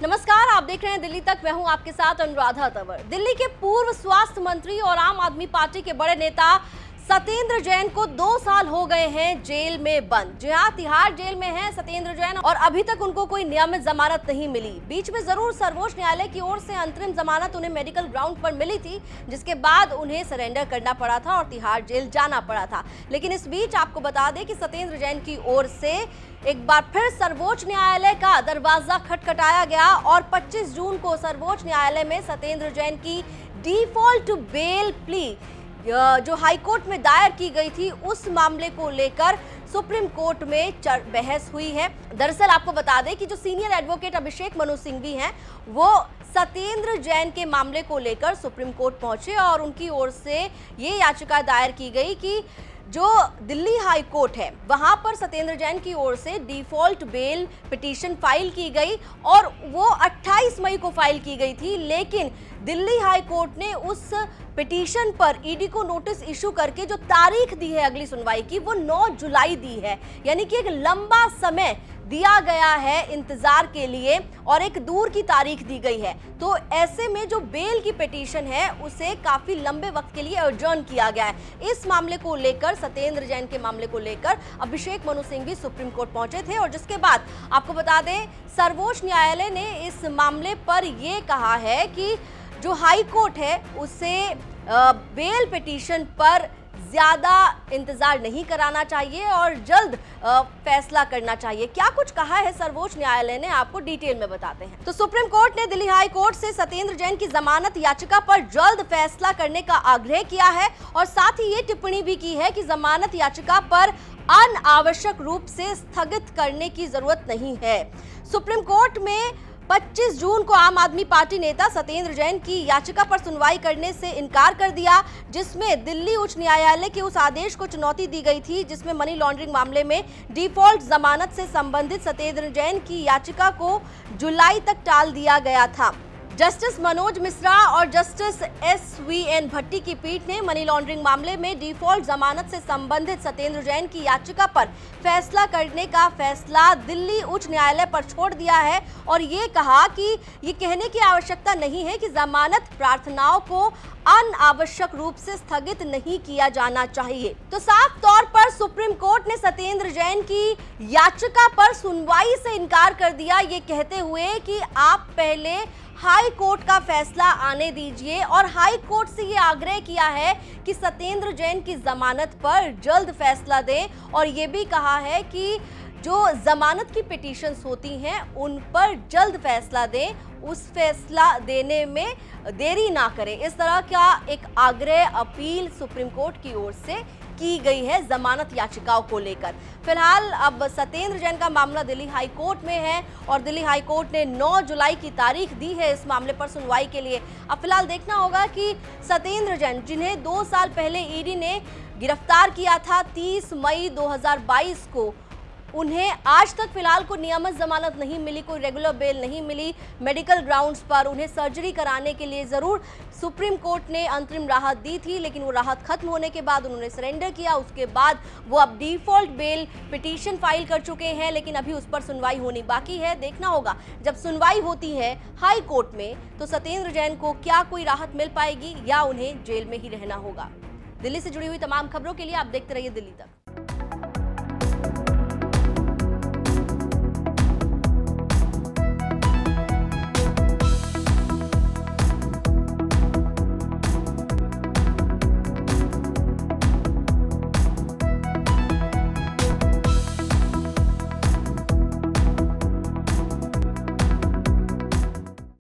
नमस्कार, आप देख रहे हैं दिल्ली तक। मैं हूं आपके साथ अनुराधा तंवर। दिल्ली के पूर्व स्वास्थ्य मंत्री और आम आदमी पार्टी के बड़े नेता सत्येंद्र जैन को 2 साल हो गए हैं जेल में बंद। जी हां, तिहाड़ जेल में हैं सत्येंद्र जैन और अभी तक उनको कोई नियमित जमानत नहीं मिली। बीच में जरूर सर्वोच्च न्यायालय की ओर से अंतरिम जमानत उन्हें मेडिकल ग्राउंड पर मिली थी, जिसके बाद उन्हें सरेंडर करना पड़ा था और तिहाड़ जेल जाना पड़ा था। लेकिन इस बीच आपको बता दें कि सत्येंद्र जैन की ओर से एक बार फिर सर्वोच्च न्यायालय का दरवाजा खटखटाया गया और 25 जून को सर्वोच्च न्यायालय में सत्येंद्र जैन की डिफॉल्ट बेल प्ली जो हाईकोर्ट में दायर की गई थी, उस मामले को लेकर सुप्रीम कोर्ट में बहस हुई है। दरअसल आपको बता दें कि जो सीनियर एडवोकेट अभिषेक मनु सिंघवी हैं, वो सत्येंद्र जैन के मामले को लेकर सुप्रीम कोर्ट पहुंचे और उनकी ओर से ये याचिका दायर की गई कि जो दिल्ली हाई कोर्ट है, वहां पर सत्येंद्र जैन की ओर से डिफॉल्ट बेल पिटीशन फाइल की गई और वो 28 मई को फाइल की गई थी। लेकिन दिल्ली हाई कोर्ट ने उस पिटीशन पर ईडी को नोटिस इशू करके जो तारीख दी है अगली सुनवाई की, वो 9 जुलाई दी है। यानी कि एक लंबा समय दिया गया है इंतजार के लिए और एक दूर की तारीख दी गई है। तो ऐसे में जो बेल की पिटीशन है, उसे काफी लंबे वक्त के लिए एडजर्न किया गया है। इस मामले को लेकर, सत्येंद्र जैन के मामले को लेकर अभिषेक मनु सिंघवी सुप्रीम कोर्ट पहुंचे थे और जिसके बाद आपको बता दें, सर्वोच्च न्यायालय ने इस मामले पर यह कहा है कि जो हाई कोर्ट है, उसे बेल पिटीशन पर ज्यादा इंतजार नहीं कराना चाहिए और जल्द फैसला करना चाहिए। क्या कुछ कहा है सर्वोच्च न्यायालय ने, आपको डिटेल में बताते हैं। तो सुप्रीम कोर्ट ने दिल्ली हाई कोर्ट से सत्येंद्र जैन की जमानत याचिका पर जल्द फैसला करने का आग्रह किया है और साथ ही ये टिप्पणी भी की है कि जमानत याचिका पर अनावश्यक रूप से स्थगित करने की जरूरत नहीं है। सुप्रीम कोर्ट में 25 जून को आम आदमी पार्टी नेता सत्येंद्र जैन की याचिका पर सुनवाई करने से इनकार कर दिया, जिसमें दिल्ली उच्च न्यायालय के उस आदेश को चुनौती दी गई थी जिसमें मनी लॉन्ड्रिंग मामले में डिफॉल्ट जमानत से संबंधित सत्येंद्र जैन की याचिका को जुलाई तक टाल दिया गया था। जस्टिस मनोज मिश्रा और जस्टिस SVN भट्टी की पीठ ने मनी लॉन्ड्रिंग मामले में डिफॉल्ट जमानत से संबंधित सत्येंद्र जैन की याचिका पर फैसला करने का फैसला दिल्ली उच्च न्यायालय पर छोड़ दिया है और ये कहा कि ये कहने की आवश्यकता नहीं है कि जमानत प्रार्थनाओं को अनावश्यक रूप से स्थगित नहीं किया जाना चाहिए। तो साफ तौर पर सुप्रीम कोर्ट ने सत्येंद्र जैन की याचिका पर सुनवाई से इनकार कर दिया, ये कहते हुए कि आप पहले हाई कोर्ट का फैसला आने दीजिए और हाई कोर्ट से ये आग्रह किया है कि सत्येंद्र जैन की जमानत पर जल्द फैसला दें और ये भी कहा है कि जो जमानत की पिटीशंस होती हैं, उन पर जल्द फैसला दें, उस फैसला देने में देरी ना करें। इस तरह का एक आग्रह, अपील सुप्रीम कोर्ट की ओर से की गई है जमानत याचिकाओं को लेकर। फिलहाल अब सत्येंद्र जैन का मामला दिल्ली हाई कोर्ट में है और दिल्ली हाई कोर्ट ने 9 जुलाई की तारीख दी है इस मामले पर सुनवाई के लिए। अब फिलहाल देखना होगा कि सत्येंद्र जैन, जिन्हें 2 साल पहले ईडी ने गिरफ्तार किया था 30 मई 2022 को, उन्हें आज तक फिलहाल कोई नियमित जमानत नहीं मिली, कोई रेगुलर बेल नहीं मिली। मेडिकल ग्राउंड्स पर उन्हें सर्जरी कराने के लिए जरूर सुप्रीम कोर्ट ने अंतरिम राहत दी थी, लेकिन वो राहत खत्म होने के बाद उन्होंने सरेंडर किया। उसके बाद वो अब डिफॉल्ट बेल पिटीशन फाइल कर चुके हैं, लेकिन अभी उस पर सुनवाई होनी बाकी है। देखना होगा जब सुनवाई होती है हाई कोर्ट में, तो सत्येंद्र जैन को क्या कोई राहत मिल पाएगी या उन्हें जेल में ही रहना होगा। दिल्ली से जुड़ी हुई तमाम खबरों के लिए आप देखते रहिए दिल्ली तक।